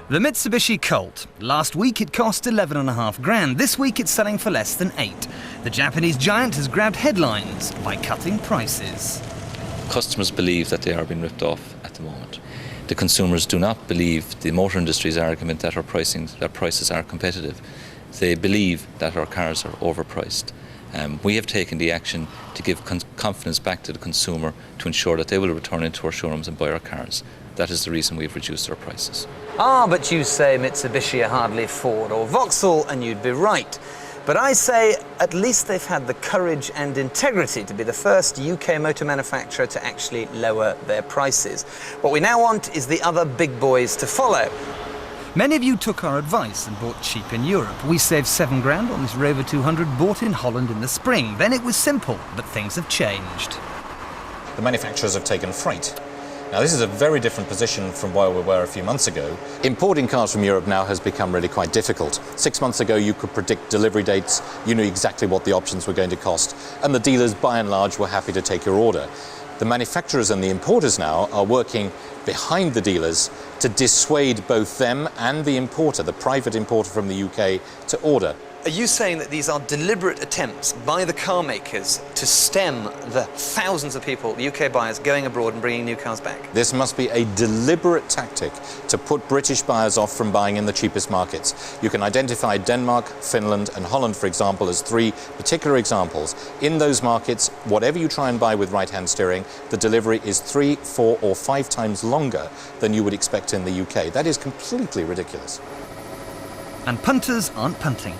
The Mitsubishi Colt. Last week it cost 11.5 grand. This week it's selling for less than 8. The Japanese giant has grabbed headlines by cutting prices. Customers believe that they are being ripped off at the moment. The consumers do not believe the motor industry's argument that our prices are competitive. They believe that our cars are overpriced. We have taken the action to give confidence back to the consumer to ensure that they will return into our showrooms and buy our cars. That is the reason we've reduced our prices. But you say Mitsubishi are hardly Ford or Vauxhall, and you'd be right. But I say at least they've had the courage and integrity to be the first UK motor manufacturer to actually lower their prices. What we now want is the other big boys to follow. Many of you took our advice and bought cheap in Europe. We saved 7 grand on this Rover 200 bought in Holland in the spring. Then it was simple, but things have changed. The manufacturers have taken freight. Now, this is a very different position from where we were a few months ago. Importing cars from Europe now has become really quite difficult. 6 months ago, you could predict delivery dates, you knew exactly what the options were going to cost, and the dealers, by and large, were happy to take your order. The manufacturers and the importers now are working behind the dealers to dissuade both them and the importer, the private importer from the UK, to order. Are you saying that these are deliberate attempts by the car makers to stem the thousands of people, the UK buyers, going abroad and bringing new cars back? This must be a deliberate tactic to put British buyers off from buying in the cheapest markets. You can identify Denmark, Finland and Holland, for example, as 3 particular examples. In those markets, whatever you try and buy with right-hand steering, the delivery is 3, 4 or 5 times longer than you would expect in the UK. That is completely ridiculous. And punters aren't punting.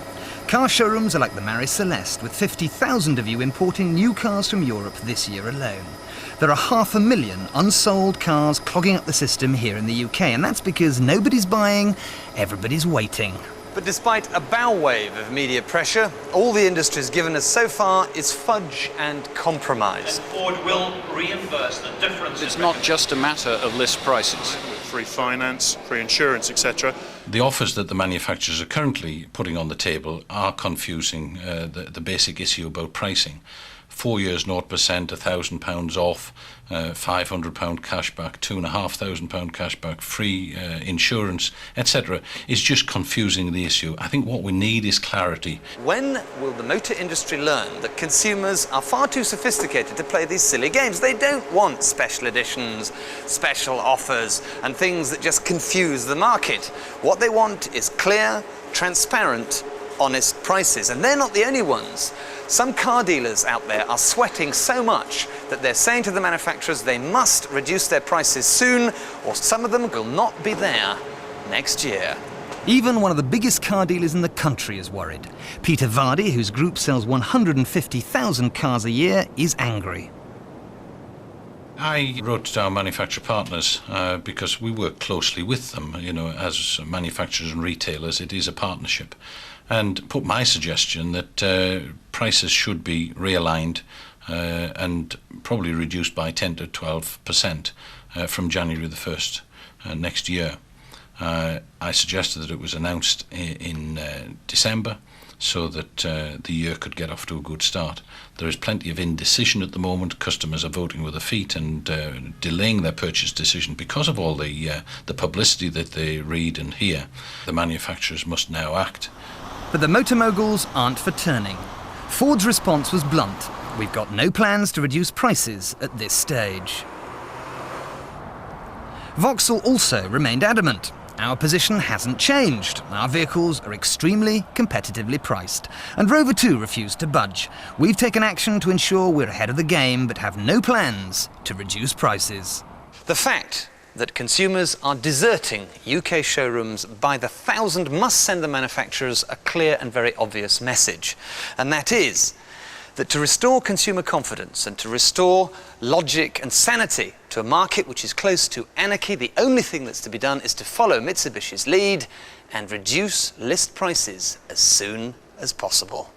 Car showrooms are like the Mary Celeste, with 50,000 of you importing new cars from Europe this year alone. There are 500,000 unsold cars clogging up the system here in the UK, and that's because nobody's buying, everybody's waiting. But despite a bow wave of media pressure, all the industry's given us so far is fudge and compromise. And Ford will reimburse the difference. It's not just a matter of list prices. Free finance, free insurance, etc. The offers that the manufacturers are currently putting on the table are confusing the basic issue about pricing. 4 years 0%, £1,000 off, £500 cashback, £2,500 cashback, free insurance, etc. is just confusing the issue. I think what we need is clarity. When will the motor industry learn that consumers are far too sophisticated to play these silly games? They don't want special editions, special offers, and things that just confuse the market. What they want is clear, transparent, honest prices, and they're not the only ones. Some car dealers out there are sweating so much that they're saying to the manufacturers they must reduce their prices soon, or some of them will not be there next year. Even one of the biggest car dealers in the country is worried. Peter Vardy, whose group sells 150,000 cars a year, is angry. I wrote to our manufacturer partners because we work closely with them. You know, as manufacturers and retailers, it is a partnership, and put my suggestion that prices should be realigned and probably reduced by 10 to 12% from January the 1st next year. I suggested that it was announced in December, so that the year could get off to a good start. There is plenty of indecision at the moment. Customers are voting with their feet and delaying their purchase decision because of all the publicity that they read and hear. The manufacturers must now act. But the motor moguls aren't for turning. Ford's response was blunt. We've got no plans to reduce prices at this stage. Vauxhall also remained adamant. Our position hasn't changed. Our vehicles are extremely competitively priced. And Rover 2 refused to budge. We've taken action to ensure we're ahead of the game, but have no plans to reduce prices. The fact that consumers are deserting UK showrooms by the 1,000 must send the manufacturers a clear and very obvious message. And that is that to restore consumer confidence and to restore logic and sanity to a market which is close to anarchy, the only thing that's to be done is to follow Mitsubishi's lead and reduce list prices as soon as possible.